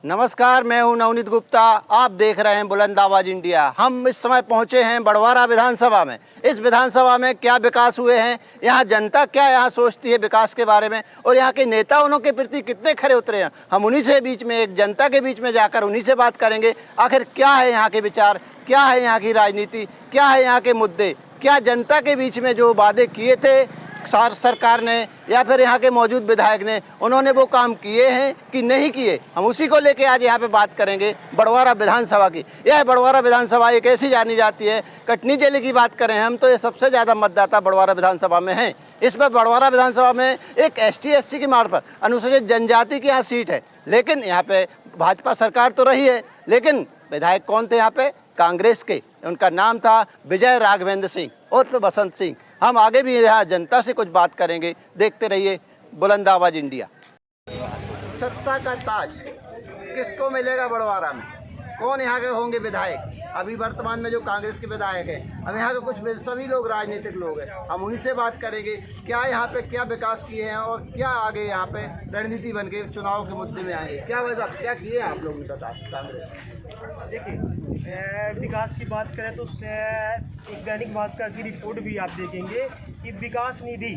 नमस्कार, मैं हूं नवनीत गुप्ता। आप देख रहे हैं बुलंद आवाज इंडिया। हम इस समय पहुंचे हैं बड़वारा विधानसभा में। इस विधानसभा में क्या विकास हुए हैं, यहाँ जनता क्या यहाँ सोचती है विकास के बारे में, और यहाँ के नेता उन्हों के प्रति कितने खरे उतरे हैं, हम उन्हीं से बीच में, एक जनता के बीच में जाकर उन्हीं से बात करेंगे। आखिर क्या है यहाँ के विचार, क्या है यहाँ की राजनीति, क्या है यहाँ के मुद्दे, क्या जनता के बीच में जो वादे किए थे सरकार ने या फिर यहाँ के मौजूद विधायक ने, उन्होंने वो काम किए हैं कि नहीं किए। हम उसी को लेके आज यहाँ पे बात करेंगे बड़वारा विधानसभा की। यह बड़वारा विधानसभा एक ऐसी जानी जाती है, कटनी जिले की बात करें हम तो ये सबसे ज़्यादा मतदाता बड़वारा विधानसभा में हैं। इसमें बड़वारा विधानसभा में एक ST/SC की मार्फत अनुसूचित जनजाति की यहाँ सीट है, लेकिन यहाँ पे भाजपा सरकार तो रही है, लेकिन विधायक कौन थे यहाँ पे? कांग्रेस के। उनका नाम था विजय राघवेंद्र सिंह उर्फ बसंत सिंह। हम आगे भी यहाँ जनता से कुछ बात करेंगे। देखते रहिए बुलंद आवाज इंडिया। सत्ता का ताज किसको मिलेगा बड़वारा में? कौन यहाँ के होंगे विधायक? अभी वर्तमान में जो कांग्रेस के विधायक हैं, अब यहाँ के कुछ सभी लोग राजनीतिक लोग हैं, हम उन्हीं से बात करेंगे क्या यहाँ पे क्या विकास किए हैं और क्या आगे यहाँ पे रणनीति बन के चुनाव के मुद्दे में आएंगे। क्या वजह क्या किए हैं आप लोगों ने कांग्रेस? देखिए, विकास की बात करें तो एक दैनिक भास्कर की रिपोर्ट भी आप देखेंगे कि विकास निधि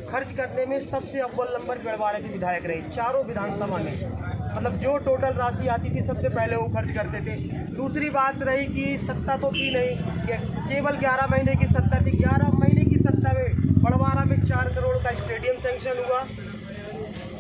खर्च करने में सबसे अव्वल नंबर बड़वारा के विधायक रहे, चारों विधानसभा में। मतलब जो टोटल राशि आती थी सबसे पहले वो खर्च करते थे। दूसरी बात रही कि सत्ता तो थी नहीं, केवल 11 महीने की सत्ता थी। 11 महीने की सत्ता में बड़वारा में 4 करोड़ का स्टेडियम सैंक्शन हुआ,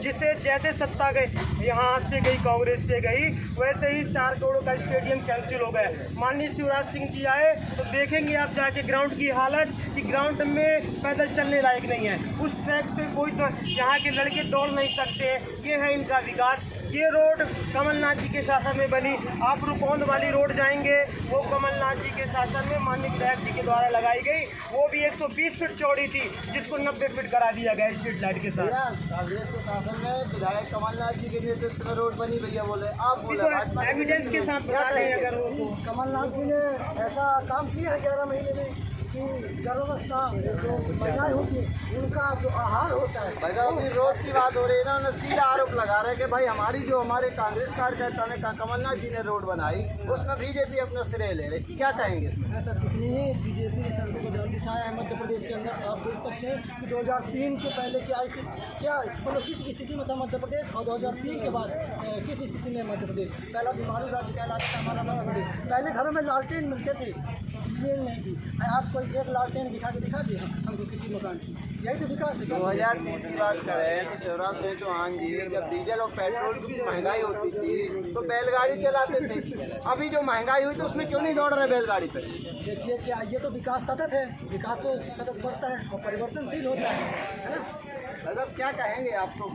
जिसे जैसे सत्ता गई यहाँ से गई, कांग्रेस से गई, वैसे ही 4 करोड़ का स्टेडियम कैंसिल हो गया। माननीय शिवराज सिंह जी आए तो देखेंगे आप जाके ग्राउंड की हालत कि ग्राउंड में पैदल चलने लायक नहीं है। उस ट्रैक पे कोई तो यहाँ के लड़के दौड़ नहीं सकते। ये है इनका विकास। ये रोड कमलनाथ जी के शासन में बनी। आप रुपौंद वाली रोड जाएंगे, वो कमलनाथ जी के शासन में माननीय विधायक जी के द्वारा लगाई गई। वो भी 120 फीट चौड़ी थी, जिसको 90 फीट करा दिया गया स्ट्रीट लाइट के साथ। कांग्रेस के शासन में विधायक कमलनाथ जी के नेतृत्व में रोड बनी भैया बोले, आप बोले तो एविडेंस के साथ बता दें अगर वो कमलनाथ जी ने ऐसा काम किया है 11 महीने में कि गर्भावस्था जो महिलाएं होती हैं उनका जो आहार होता है। भाई अभी रोड की बात हो रही है ना, उन्होंने सीधा आरोप लगा रहे हैं कि भाई हमारे कांग्रेस कार्यकर्ता ने कमलनाथ जी ने रोड बनाई, उसमें बीजेपी अपना श्रेय ले रहे। क्या कहेंगे इसमें? ऐसा कुछ नहीं है। बीजेपी ने सड़कों को जल्दी दिखाया है मध्य प्रदेश के अंदर। आप देख सकते हैं कि 2003 के पहले क्या मतलब किस स्थिति में था मध्य प्रदेश, और 2003 के बाद किस स्थिति में मध्य प्रदेश। पहला बीमारू राज्य कहलाता था हमारा मध्य प्रदेश। पहले घरों में लालटेन मिलते थे, ये नहीं थी। आज कोई एक लालटेन दिखा दिए हमको किसी मकान से, यही तो विकास है। 2003 की बात करें तो शिवराज सिंह चौहान जी जब डीजल और पेट्रोल की महंगाई होती थी तो बैलगाड़ी चलाते थे। अभी जो महंगाई हुई तो उसमें क्यों नहीं दौड़ रहे बैलगाड़ी पर? देखिए क्या ये तो विकास सतत है, विकास तो सतत बढ़ता है और परिवर्तनशील होता है ना। मतलब क्या कहेंगे आपको?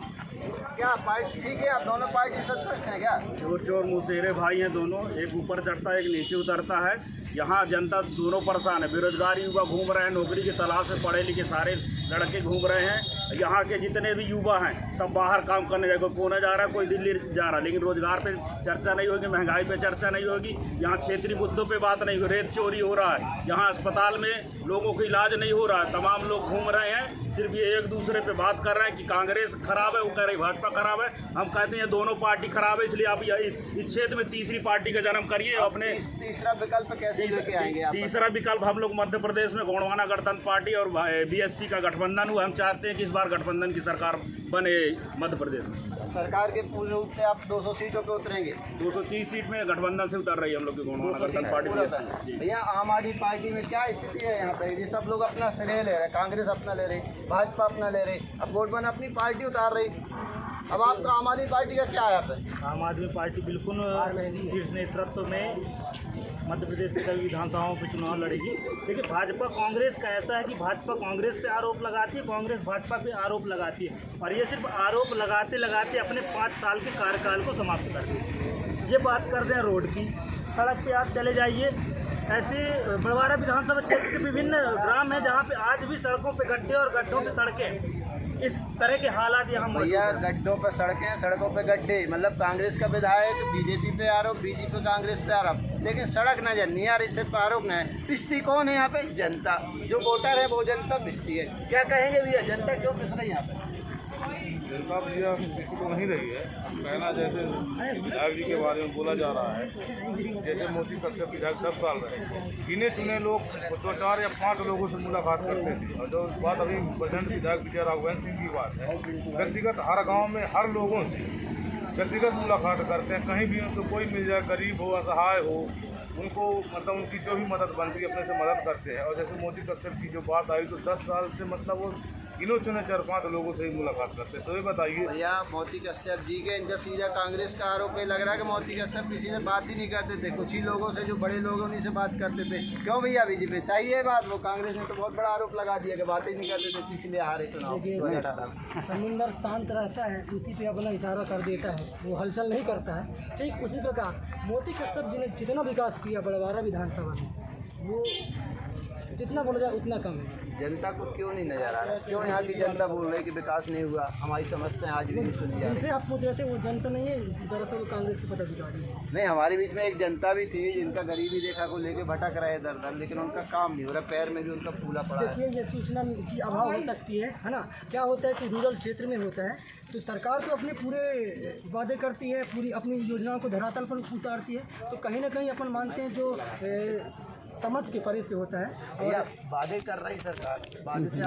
क्या पार्टी ठीक है? आप दोनों पार्टी संतुष्ट हैं क्या? चोर चोर मुसेरे भाई हैं दोनों, एक ऊपर चढ़ता है एक नीचे उतरता है। यहाँ जनता दोनों परेशान है। बेरोजगार युवा घूम रहे हैं, नौकरी की तलाश में पढ़े लिखे सारे लड़के घूम रहे हैं। यहाँ के जितने भी युवा हैं सब बाहर काम करने जाए, कोई पुणे जा रहा है, कोई दिल्ली जा रहा है, लेकिन रोजगार पे चर्चा नहीं होगी, महंगाई पे चर्चा नहीं होगी। यहाँ क्षेत्रीय मुद्दों पे बात नहीं हो, रेत चोरी हो रहा है, यहाँ अस्पताल में लोगों को इलाज नहीं हो रहा है। तमाम लोग घूम रहे हैं, सिर्फ ये एक दूसरे पे बात कर रहे हैं कि कांग्रेस खराब है, वो कह रही भाजपा खराब है। हम कहते हैं दोनों पार्टी खराब है, इसलिए आप इस क्षेत्र में तीसरी पार्टी का जन्म करिए। अपने तीसरा विकल्प कैसे लेके आएंगे आप? तीसरा विकल्प हम लोग मध्य प्रदेश में गोंडवाना गणतंत्र पार्टी और BSP का गठबंधन हुआ। हम चाहते हैं कि इस बार गठबंधन की सरकार बने मध्य प्रदेश में। सरकार के पूर्ण रूप से आप 200 सीटों पे उतरेंगे? 230 सीट में गठबंधन से उतर रही है हम लोग की गोंडवाना गणतंत्र पार्टी। भैया आम आदमी पार्टी में क्या स्थिति है यहाँ पे? ये सब लोग अपना श्रेय ले रहे हैं, कांग्रेस अपना ले रही, भाजपा अपना ले रही, अब वोट अपनी पार्टी उतार रही। अब आपका आम आदमी पार्टी का क्या है यहाँ पे? आम आदमी पार्टी बिल्कुल शीर्ष नेतृत्व में मध्य प्रदेश के सभी विधानसभाओं पर चुनाव लड़ेगी। देखिए भाजपा कांग्रेस का ऐसा है कि भाजपा कांग्रेस पे आरोप लगाती है, कांग्रेस भाजपा पे आरोप लगाती है, और ये सिर्फ आरोप लगाते लगाते अपने 5 साल के कार्यकाल को समाप्त करती है। ये बात कर रहे हैं रोड की, सड़क पे आप चले जाइए, ऐसे बड़वारा विधानसभा क्षेत्र के विभिन्न ग्राम हैं जहाँ पे आज भी सड़कों पे गड्ढे और गड्ढों पे सड़कें। इस तरह के हालात यहाँ भैया गड्ढों पे सड़कें, सड़कों पे गड्ढे, मतलब कांग्रेस का विधायक बीजेपी पे आरोप, बीजेपी कांग्रेस पे आरोप, लेकिन सड़क नजर नहीं आ रही, सिर्फ आरोप न है। पिसती कौन है यहाँ पे? जनता। जो वोटर है वो जनता पिसती है। क्या कहेंगे भैया, जनता क्यों पिस रही है यहाँ पे? जनता भैया किसी को नहीं रही है। कहना जैसे विधायक जी के बारे में बोला जा रहा है, जैसे मोदी कश्यप विधायक 10 साल रहे, गिने चुने लोग 2, 4 या 5 लोगों से मुलाकात करते थे। और जो बात अभी प्रेजेंट विधायक विजय राघवन सिंह की बात है, व्यक्तिगत हर गाँव में हर लोगों से व्यक्तिगत मुलाकात करते हैं। कहीं भी उनको कोई मिल जाए, गरीब हो असहाय हो, उनको मतलब उनकी जो भी मदद बनती है अपने से मदद करते हैं। और जैसे मोदी कश्यप की जो बात आई तो 10 साल से मतलब वो गिनो चुने 4-5 लोगों से ही मुलाकात करते हैं। तो ये बताइए भैया, मोती कश्यप जी के इनका सीधा कांग्रेस का आरोप ये लग रहा है कि मोती कश्यप किसी से बात ही नहीं करते थे, कुछ ही लोगों से जो बड़े लोग उन्हीं से बात करते थे। क्यों भैया बीजेपी सही है बात? वो कांग्रेस ने तो बहुत बड़ा आरोप लगा दिया कि बात ही नहीं करते थे, इसलिए हारे चुनाव 2018 में। समुंदर शांत रहता है, उसी पे अपना इशारा कर देता है, वो हलचल नहीं करता है। ठीक उसी प्रकार मोती कश्यप जी ने जितना विकास किया बड़वारा विधानसभा में, वो जितना बोला जाए उतना कम है। जनता को क्यों नहीं नजर आ रहा? क्यों यहाँ की जनता बोल रही है कि विकास नहीं हुआ, हमारी समस्याएं आज भी नहीं सुनी जा रही? जिनसे आप पूछ रहे थे वो जनता नहीं है, दरअसल कांग्रेस के पदाधिकारी है। नहीं, हमारे बीच में एक जनता भी थी जिनका गरीबी रेखा को लेके भटक रहे दर दर, लेकिन उनका काम नहीं हो रहा, पैर में भी उनका फूला पड़ा है। देखिए, ये सूचना की अभाव हो सकती है ना। क्या होता है कि रूरल क्षेत्र में होता है तो सरकार तो अपने पूरे वादे करती है, पूरी अपनी योजनाओं को धरातल पर उतारती है, तो कहीं ना कहीं अपन मानते हैं जो समझ के परे से होता है। भैया, वादे कर रही सरकार, वादे से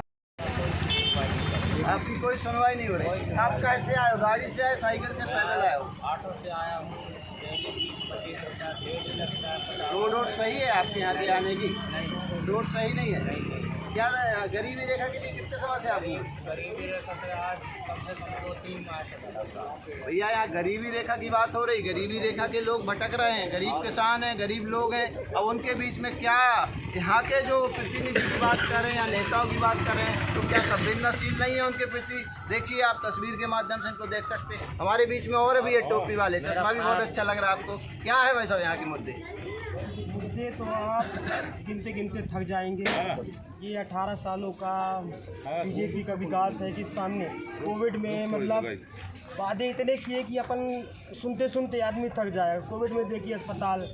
आपकी कोई सुनवाई नहीं हो रही। आप कैसे आए हो? गाड़ी से आए, साइकिल से, पैदल आए हो? ऑटो से आया हूँ। रोड सही है आपके यहाँ के आने की? रोड सही नहीं है क्या? गरीबी रेखा के लिए कितने समय से आप? गरीबी रेखा से आज कम से कम 2-3 माह से। भैया, यहाँ गरीबी रेखा की बात हो रही, गरीबी रेखा के लोग भटक रहे हैं, गरीब किसान हैं, गरीब लोग हैं। अब उनके बीच में क्या यहाँ के जो प्रतिनिधि की बात करें या नेताओं की बात करें तो क्या संवेदनशील नहीं है उनके प्रति? देखिए, आप तस्वीर के माध्यम से इनको देख सकते हैं। हमारे बीच में और भी है टोपी वाले, चश्मा भी बहुत अच्छा लग रहा है आपको। क्या है वैसा यहाँ के मुद्दे? मुद्दे तो आप गिनते गिनते थक जाएंगे। ये 18 सालों का बीजेपी का विकास है कि सामने कोविड में मतलब वादे इतने किए कि अपन सुनते सुनते आदमी थक जाए। कोविड में देखिए अस्पताल,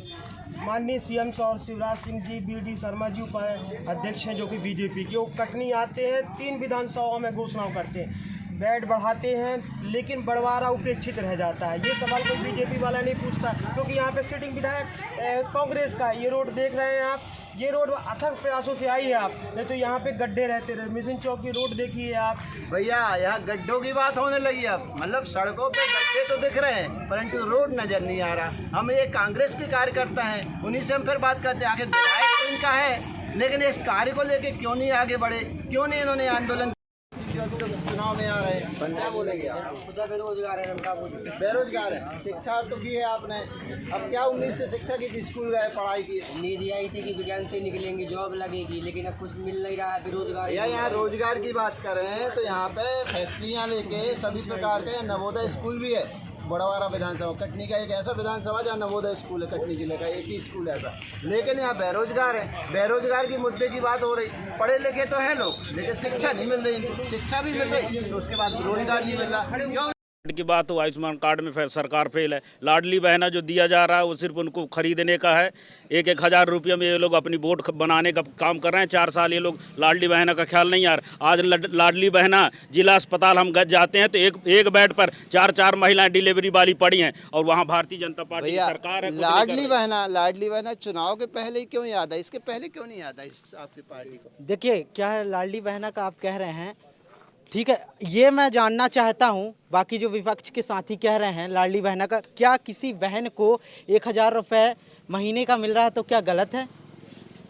माननीय सीएम और शिवराज सिंह जी, बीडी शर्मा जी अध्यक्ष हैं जो कि बीजेपी के, वो कटनी आते हैं, 3 विधानसभाओं में घोषणाओं करते हैं, बेड बढ़ाते हैं, लेकिन बड़वारा उपेक्षित रह जाता है। ये सवाल कोई बीजेपी वाला नहीं पूछता, क्योंकि यहाँ पे सिटिंग विधायक कांग्रेस का। ये रोड देख रहे हैं आप, ये रोड अथक प्रयासों से आई है आप, नहीं तो यहाँ पे गड्ढे रहते रहे। मिशन चौक की रोड देखिए आप। भैया, यहाँ गड्ढों की बात होने लगी अब, मतलब सड़कों पे गड्ढे तो दिख रहे हैं परंतु रोड नजर नहीं आ रहा। हम ये कांग्रेस के कार्यकर्ता हैं, उन्हीं से हम फिर बात करते हैं, आखिर विधायक तो इनका है, लेकिन इस कार्य को लेके क्यों नहीं आगे बढ़े? क्यों नहीं इन्होंने आंदोलन? चुनाव में आ रहे हैं, क्या बोलेंगे आप? बेरोजगार है, बेरोजगार है। शिक्षा तो की है आपने, अब क्या उम्मीद से शिक्षा की थी? स्कूल गए, पढ़ाई की? उम्मीद ये आई थी कि विज्ञान से निकलेंगे, जॉब लगेगी, लेकिन अब कुछ मिल नहीं रहा है। बेरोजगार या यहाँ रोजगार की बात करें तो यहाँ पे फैक्ट्रियाँ लेके सभी प्रकार के नवोदय स्कूल भी है। बड़वारा विधानसभा कटनी का एक ऐसा विधानसभा जहाँ नवोदय स्कूल है, कटनी जिले का एक ही स्कूल है ऐसा, लेकिन यहाँ बेरोजगार है। बेरोजगार की मुद्दे की बात हो रही, पढ़े लिखे तो है लोग, लेकिन शिक्षा नहीं मिल रही। शिक्षा भी मिल रही तो उसके बाद रोजगार नहीं मिल रहा। क्यों? की बात हो, आयुष्मान कार्ड में सरकार फेल है। लाडली बहना जो दिया जा रहा है वो सिर्फ उनको खरीदने का है। 1-1 हज़ार रुपये में ये लोग अपनी वोट बनाने का काम कर रहे हैं। 4 साल ये लोग लाडली बहना का ख्याल नहीं आ रहा। आज लाडली बहना जिला अस्पताल हम जाते हैं तो एक बेड पर 4-4 महिलाएं डिलीवरी वाली पड़ी हैं, और वहाँ भारतीय जनता पार्टी की सरकार है। लाडली बहना चुनाव के पहले ही क्यों याद है? इसके पहले क्यों नहीं याद है इस आपकी पार्टी को? देखिए, क्या है लाडली बहना का आप कह रहे हैं, ठीक है, ये मैं जानना चाहता हूँ। बाकी जो विपक्ष के साथी कह रहे हैं लाडली बहना का, क्या किसी बहन को 1,000 रुपये महीने का मिल रहा है तो क्या गलत है?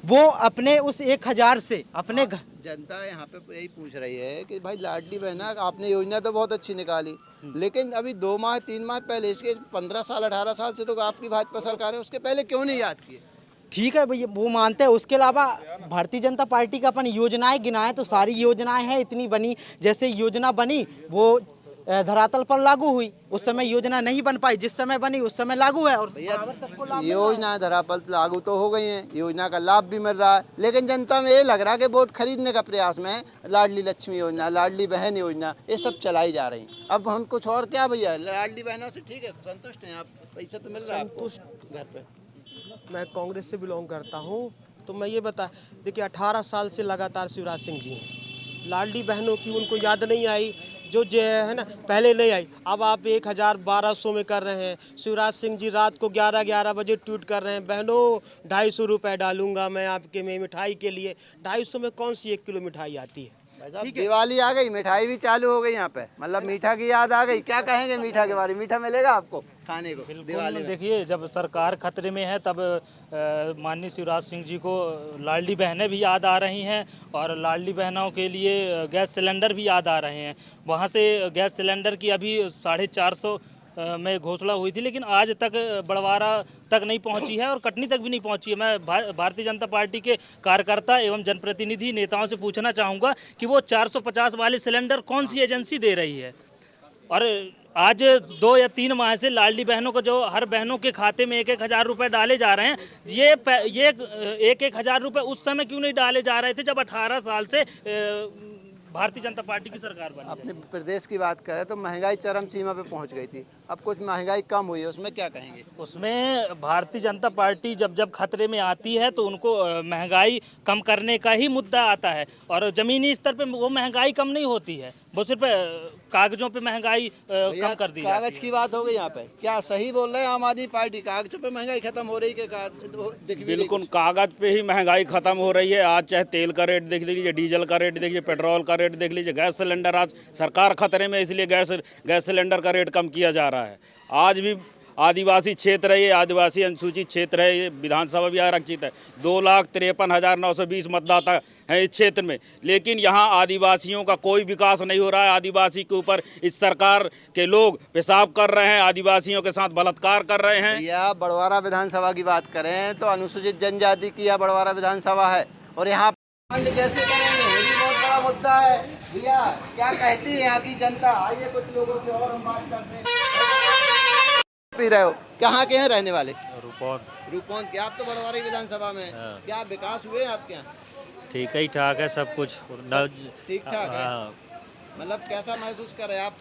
वो अपने उस 1,000 से अपने जनता यहाँ पे यही पूछ रही है कि भाई लाडली बहना आपने योजना तो बहुत अच्छी निकाली, लेकिन अभी 2 माह 3 माह पहले, इसके 15 साल 18 साल से तो आपकी भाजपा सरकार है, उसके पहले क्यों नहीं याद किए? ठीक है भैया, वो मानते हैं। उसके अलावा भारतीय जनता पार्टी का अपन योजनाएं गिनाएं तो सारी योजनाएं हैं इतनी बनी, जैसे योजना बनी वो धरातल पर लागू हुई, उस समय योजना नहीं बन पाई, जिस समय बनी उस समय लागू है। और योजना धरातल लागू तो हो गई है, योजना का लाभ भी मिल रहा है, लेकिन जनता में ये लग रहा है कि वोट खरीदने का प्रयास में लाडली लक्ष्मी योजना, लाडली बहन योजना, ये सब चलाई जा रही है। अब हम कुछ और क्या भैया, लाडली बहनों से ठीक है, संतुष्ट हैं आप? पैसा तो मिल रहा है आपको घर पे? मैं कांग्रेस से बिलोंग करता हूँ, तो मैं ये देखिए 18 साल से लगातार शिवराज सिंह जी हैं। लाडली बहनों की उनको याद नहीं आई, जो है ना पहले नहीं आई, अब आप 1,1200 में कर रहे हैं। शिवराज सिंह जी रात को 11 बजे ट्वीट कर रहे हैं, बहनों 250 रुपये डालूंगा मैं आपके में मिठाई के लिए। 250 में कौन सी 1 किलो मिठाई आती है? दिवाली आ गई, मिठाई भी चालू हो गई यहाँ पे, मतलब मीठा की याद आ गई। क्या कहेंगे मीठा के बारे में? मीठा मिलेगा आपको खाने को दिवाली में? देखिए, जब सरकार खतरे में है तब माननीय शिवराज सिंह जी को लाडली बहनें भी याद आ रही हैं और लाडली बहनों के लिए गैस सिलेंडर भी याद आ रहे हैं। वहाँ से गैस सिलेंडर की अभी 450 में घोषणा हुई थी, लेकिन आज तक बड़वारा तक नहीं पहुंची है और कटनी तक भी नहीं पहुंची है। मैं भारतीय जनता पार्टी के कार्यकर्ता एवं जनप्रतिनिधि नेताओं से पूछना चाहूँगा कि वो 450 वाले सिलेंडर कौन सी एजेंसी दे रही है? और आज 2 या 3 माह से लाडली बहनों को जो हर बहनों के खाते में 1-1 हज़ार रुपये डाले जा रहे हैं, ये 1-1 हज़ार रुपये उस समय क्यों नहीं डाले जा रहे थे जब 18 साल से भारतीय जनता पार्टी की सरकार बनी? अपने प्रदेश की बात करें तो महंगाई चरम सीमा पे पहुंच गई थी, अब कुछ महंगाई कम हुई है, उसमें क्या कहेंगे? उसमें भारतीय जनता पार्टी जब खतरे में आती है तो उनको महंगाई कम करने का ही मुद्दा आता है और ज़मीनी स्तर पे वो महंगाई कम नहीं होती है, वो सिर्फ कागजों पे महंगाई कम कर दी जाती है। कागज की बात हो गई यहाँ पे, क्या सही बोल रहे हैं आम आदमी पार्टी? कागजों पे महंगाई खत्म हो रही है? बिल्कुल कागज पे ही महंगाई खत्म हो रही है। आज चाहे तेल का रेट देख लीजिए, डीजल का रेट देखिए, पेट्रोल का रेट देख लीजिए, गैस सिलेंडर, आज सरकार खतरे में इसलिए गैस सिलेंडर का रेट कम किया जा रहा है। आज भी आदिवासी क्षेत्र है, ये आदिवासी अनुसूचित क्षेत्र है, ये विधानसभा भी आरक्षित है। 2,53,920 मतदाता हैं इस क्षेत्र में, लेकिन यहाँ आदिवासियों का कोई विकास नहीं हो रहा है। आदिवासी के ऊपर इस सरकार के लोग पेशाब कर रहे हैं, आदिवासियों के साथ बलात्कार कर रहे हैं। या बड़वारा विधानसभा की बात करें तो अनुसूचित जनजाति की यह बड़वारा विधानसभा है और यहाँ फंड कैसे करेंगे, ये भी बहुत बड़ा मुद्दा है। भैया क्या कहती है यहाँ की जनता? आइए कुछ लोगों से और हम बात करते हैं। पी रहे हो, कहाँ के हैं रहने वाले? रूपौन के। आप तो बड़वारी विधानसभा में, क्या विकास हुए आपके यहाँ? ठीक ही ठाक है सब कुछ, ठीक ठाक है। मतलब कैसा महसूस कर रहे हैं आप?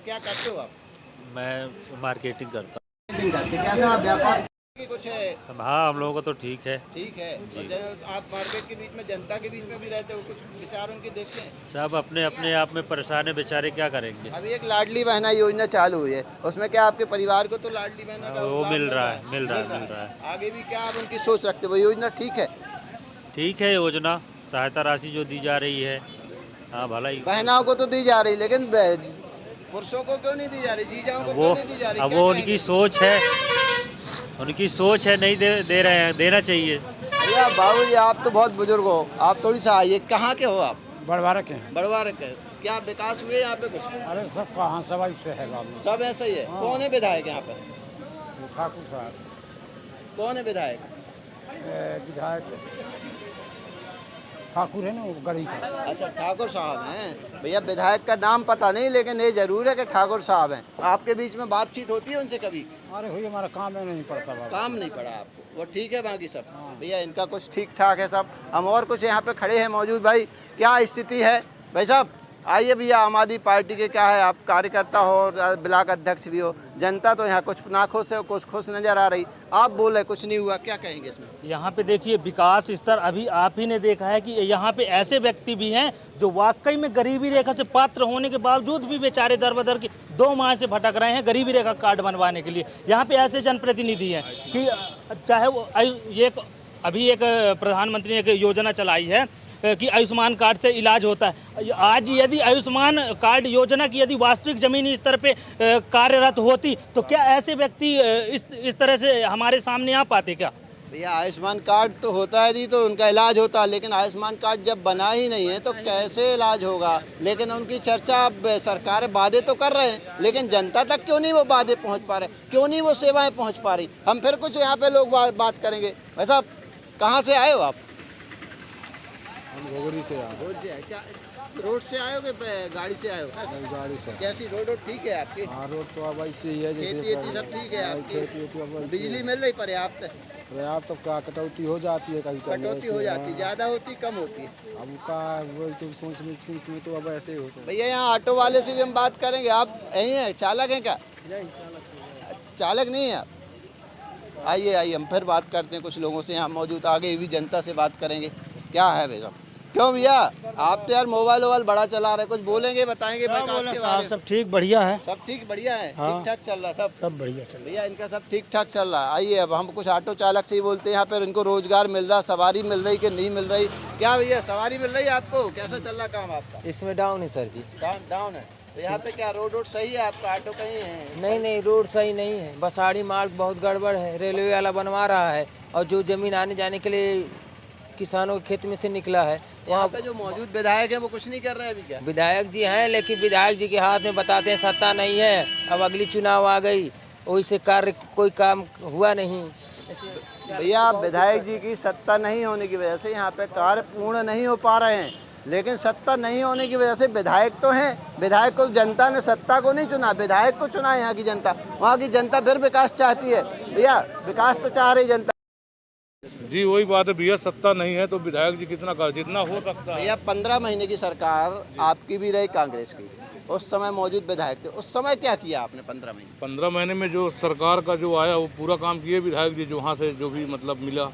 क्या करते हो आप? मैं मार्केटिंग करता कैसा व्यापार की कुछ है? हूँ। हाँ, हम लोगों को तो ठीक है। ठीक है। आप मार्केट के बीच में, जनता के बीच में भी रहते हो, कुछ विचार उनके देखते हैं? सब अपने अपने आप में परेशान है, बेचारे क्या करेंगे। अभी एक लाडली बहना योजना चालू हुई है, उसमें क्या आपके परिवार को तो लाडली बहना का वो लाभ मिल रहा है। आगे भी क्या आप उनकी सोच रखते हो? वो योजना ठीक है? ठीक है योजना, सहायता राशि जो दी जा रही है, हाँ भला ही। बहनाओं को तो दी जा रही, लेकिन पुरुषों को क्यों नहीं दी जा रही? जीजाओं को क्यों नहीं दी जा रही? अब वो उनकी सोच है, नहीं दे रहे हैं, देना चाहिए। भैया बाबू जी, आप तो बहुत बुजुर्ग हो, आप थोड़ी सा आइए। कहाँ के हो आप? बड़वारा के हैं। बड़वारा के। क्या विकास हुए यहाँ पे कुछ? अरे सब कहाँ सब ऐसे है बाबू, सब ऐसा ही है। कौन है विधायक यहाँ पे? ठाकुर साहब कौन है विधायक? विधायक ठाकुर है ना, वो गरीब का। अच्छा, ठाकुर साहब हैं। भैया विधायक का नाम पता नहीं, लेकिन ये जरूर है कि ठाकुर साहब हैं। आपके बीच में बातचीत होती है उनसे कभी? अरे भैया हमारा काम में नहीं पड़ता बाबू। काम नहीं पड़ा आपको? वो ठीक है बाकी सब? भैया इनका कुछ ठीक ठाक है सब। हम और कुछ यहाँ पे खड़े हैं मौजूद। भाई क्या स्थिति है? भाई साहब आइए भैया, आम आदमी पार्टी के क्या है, आप कार्यकर्ता हो और ब्लॉक अध्यक्ष भी हो। जनता तो यहाँ कुछ नाखुश है, कुछ खुश नज़र आ रही। आप बोले कुछ नहीं हुआ, क्या कहेंगे इसमें? यहाँ पे देखिए विकास स्तर अभी आप ही ने देखा है कि यहाँ पे ऐसे व्यक्ति भी हैं जो वाकई में गरीबी रेखा से पात्र होने के बावजूद भी बेचारे दर बदर की 2 माह से भटक रहे हैं गरीबी रेखा कार्ड बनवाने के लिए। यहाँ पे ऐसे जनप्रतिनिधि हैं कि चाहे वो अभी एक प्रधानमंत्री ने एक योजना चलाई है कि आयुष्मान कार्ड से इलाज होता है। आज यदि आयुष्मान कार्ड योजना की यदि वास्तविक ज़मीनी स्तर पे कार्यरत होती तो क्या ऐसे व्यक्ति इस तरह से हमारे सामने आ पाते क्या? भैया आयुष्मान कार्ड तो होता है जी, तो उनका इलाज होता है, लेकिन आयुष्मान कार्ड जब बना ही नहीं है तो कैसे इलाज होगा? लेकिन उनकी चर्चा सरकार वादे तो कर रहे हैं, लेकिन जनता तक क्यों नहीं वो वादे पहुंच पा रहे, क्यों नहीं वो सेवाएं पहुंच पा रही? हम फिर कुछ यहाँ पे लोग बात करेंगे। भाई साहब कहाँ से आए हो आप? घोगरी से क्या रोड से आए हो कि गाड़ी से आए हो? गाड़ी से। कैसी रोड ठीक है आपकी? हाँ, रोड तो अब ऐसे ही है जैसे खेती सब ठीक है आपकी? बिजली मिल रही पर्याप्त? पर्याप्त तो क्या कटौती हो जाती है, कभी कटौती हो जाती, ज़्यादा होती कम होती है? अब का बोलते सोच में तो अब ऐसे ही होता है। भैया यहाँ ऑटो वाले से भी हम बात करेंगे। आप यही हैं, चालक हैं क्या? चालक नहीं है आप? आइए हम फिर बात करते हैं कुछ लोगों से यहाँ मौजूद, आगे भी जनता से बात करेंगे। क्या है भैया क्यों भैया, आप तो यार मोबाइल वोबाइल बड़ा चला रहे, कुछ बोलेंगे, बताएंगे विकास के बारे में? सब ठीक बढ़िया है, सब ठीक बढ़िया है, हाँ। ठीक ठाक चल रहा है सब बढ़िया चल भैया, इनका सब ठीक ठाक चल रहा है। आइए अब हम कुछ ऑटो चालक से ही बोलते हैं यहाँ पर, इनको रोजगार मिल रहा, सवारी मिल रही कि नहीं मिल रही? क्या भैया सवारी मिल रही है आपको? कैसा चल रहा काम आपका? इसमें डाउन है सर जी। डाउन है तो यहाँ पे क्या रोड सही है आपका? ऑटो कहीं है? नहीं रोड सही नहीं है, बस आड़ी मार्ग बहुत गड़बड़ है, रेलवे वाला बनवा रहा है और जो जमीन आने जाने के लिए किसानों के खेत में से निकला है वहाँ पे जो मौजूद विधायक है वो कुछ नहीं कर रहे अभी क्या? विधायक जी हैं, लेकिन विधायक जी के हाथ में बताते हैं सत्ता नहीं है। अब अगली चुनाव आ गई, वही से कार्य कोई काम हुआ नहीं। भैया विधायक जी की सत्ता नहीं होने की वजह से यहाँ पे कार्य पूर्ण नहीं हो पा रहे हैं, लेकिन सत्ता नहीं होने की वजह से विधायक तो हैं। विधायक को जनता ने सत्ता को नहीं चुना, विधायक को चुना है यहाँ की जनता। वहाँ की जनता फिर विकास चाहती है भैया, विकास तो चाह रही जनता। जी वही बात है भैया, सत्ता नहीं है तो विधायक जी कितना कर, जितना हो सकता है। भैया 15 महीने की सरकार आपकी भी रही, कांग्रेस की, उस समय मौजूद विधायक थे, उस समय क्या किया आपने 15 महीने? 15 महीने में जो सरकार का जो आया वो पूरा काम किए विधायक जी, जो वहाँ से जो भी मतलब मिला।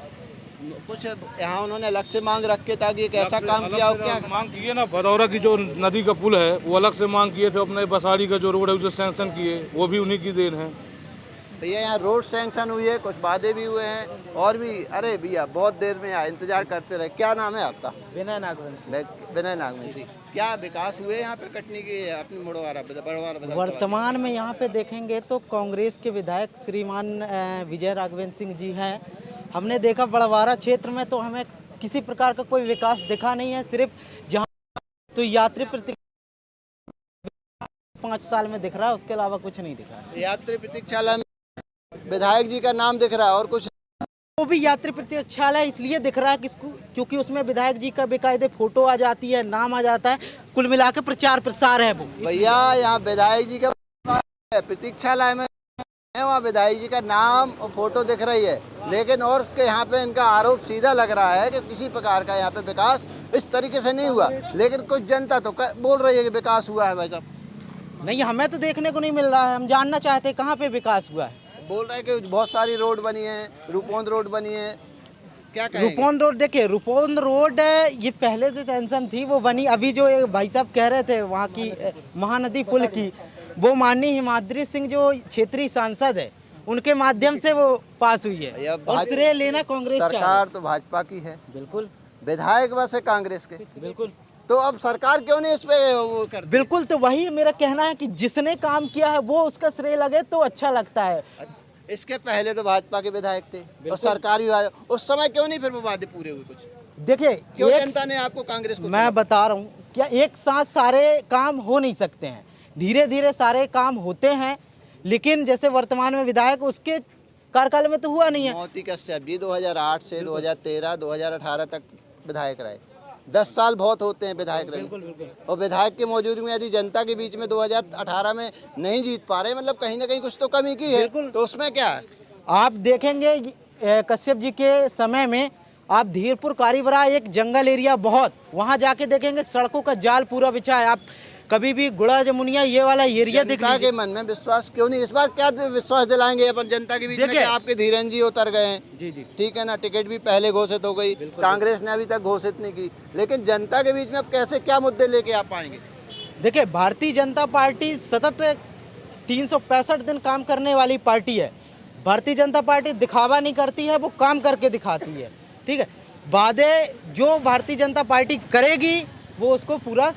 कुछ यहाँ उन्होंने अलग से मांग रख के, ताकि एक ऐसा काम किया हो क्या? मांग किए ना, भदौरा की जो नदी का पुल है वो अलग से मांग किए थे, अपने बसाड़ी का जो रोड है उसे सैंक्शन किए, वो भी उन्हीं की देन है। भैया यहाँ रोड सैंक्शन हुई है, कुछ वादे भी हुए हैं और भी। अरे भैया बहुत देर में यहाँ इंतजार करते रहे। क्या नाम है आपका? विनय नागवंशी। विनय नागवंशी। क्या विकास हुए यहाँ पे कटनी के अपनी बड़वारा? वर्तमान में यहाँ पे देखेंगे तो कांग्रेस के विधायक श्रीमान विजय राघवेंद्र सिंह जी हैं। हमने देखा बड़वारा क्षेत्र में तो हमें किसी प्रकार का कोई विकास दिखा नहीं है, सिर्फ जहाँ तो यात्री प्रति 5 साल में दिख रहा है, उसके अलावा कुछ नहीं दिखा है। यात्री प्रतीक्षालय में विधायक जी का नाम दिख रहा है और कुछ? वो भी यात्री प्रतीक्षालय इसलिए दिख रहा है क्योंकि उसमें विधायक जी का बेकायदे फोटो आ जाती है, नाम आ जाता है, कुल मिला के प्रचार प्रसार है वो। भैया यहाँ विधायक जी का प्रतीक्षालय में वहाँ विधायक जी का नाम और फोटो दिख रही है, लेकिन और के यहाँ पे इनका आरोप सीधा लग रहा है कि किसी प्रकार का यहाँ पे विकास इस तरीके से नहीं हुआ, लेकिन कुछ जनता तो बोल रही है कि विकास हुआ है। भाई साहब नहीं, हमें तो देखने को नहीं मिल रहा है, हम जानना चाहते हैं कहाँ पे विकास हुआ है। बोल रहे हैं कि बहुत सारी रोड बनी है, रूपौंद रोड बनी है, क्या कहेंगे? रूपौंद रोड, देखिए रूपौंद रोड ये पहले से टेंशन थी, वो बनी। अभी जो भाई साहब कह रहे थे वहाँ की महानदी पुल की, वो माननीय हिमाद्री सिंह जो क्षेत्रीय सांसद है उनके माध्यम से वो पास हुई है और श्रेय लेना कांग्रेस सरकार तो भाजपा की है, बिल्कुल, विधायक बस है कांग्रेस के, बिल्कुल। तो अब सरकार क्यों नहीं इस पे वो कर? बिल्कुल, तो वही मेरा कहना है कि जिसने काम किया है वो उसका श्रेय लगे तो अच्छा लगता है। इसके पहले तो भाजपा के विधायक थे और सरकार भी, उस समय क्यों नहीं फिर वो वादे पूरे हुए? कुछ देखिए, क्यों जनता ने आपको कांग्रेस को? मैं बता रहा हूँ, क्या एक साथ सारे काम हो नहीं सकते हैं, धीरे धीरे सारे काम होते हैं, लेकिन जैसे वर्तमान में विधायक उसके कार्यकाल में तो हुआ नहीं है। मोती कश्यप जी 2008 से 2013 2018 तक विधायक रहे, 10 साल बहुत होते हैं विधायक रहे, और विधायक की मौजूदगी में यदि जनता के बीच में 2018 में नहीं जीत पा रहे, मतलब कहीं ना कहीं कुछ तो कमी की है, तो उसमें क्या है? आप देखेंगे कश्यप जी के समय में, आप धीरपुर कारीबरा एक जंगल एरिया बहुत, वहाँ जाके देखेंगे सड़कों का जाल पूरा बिछा है। आप कभी भी गुड़ा जमुनिया ये वाला एरिया देख जनता के मन में विश्वास क्यों नहीं? इस बार क्या विश्वास दिलाएंगे अपन जनता के बीच में कि आपके धीरेन्द्र जी उतर गए हैं? जी जी, ठीक है ना, टिकट भी पहले घोषित हो गई, कांग्रेस ने अभी तक घोषित नहीं की, लेकिन जनता के बीच में अब कैसे क्या मुद्दे लेके आप आएंगे? देखिए, भारतीय जनता पार्टी सतत 365 दिन काम करने वाली पार्टी है। भारतीय जनता पार्टी दिखावा नहीं करती है, वो काम करके दिखाती है। ठीक है, वादे जो भारतीय जनता पार्टी करेगी वो उसको पूरा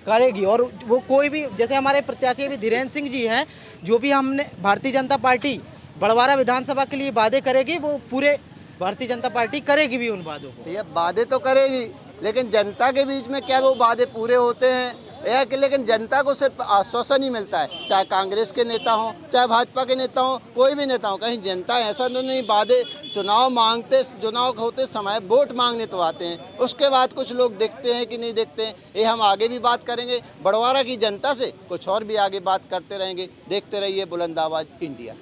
करेगी, और वो कोई भी, जैसे हमारे प्रत्याशी भी धीरेन्द्र सिंह जी हैं, जो भी हमने भारतीय जनता पार्टी बड़वारा विधानसभा के लिए वादे करेगी वो पूरे भारतीय जनता पार्टी करेगी भी उन वादों को। ये वादे तो करेगी, लेकिन जनता के बीच में क्या वो वादे पूरे होते हैं? यह कि लेकिन जनता को सिर्फ आश्वासन ही मिलता है, चाहे कांग्रेस के नेता हों चाहे भाजपा के नेता हों, कोई भी नेता हो, कहीं जनता ऐसा तो नहीं वादे, चुनाव होते समय वोट मांगने तो आते हैं, उसके बाद कुछ लोग देखते हैं कि नहीं देखते हैं, ये हम आगे भी बात करेंगे बड़वारा की जनता से, कुछ और भी आगे बात करते रहेंगे। देखते रहिए बुलंद आवाज़ इंडिया।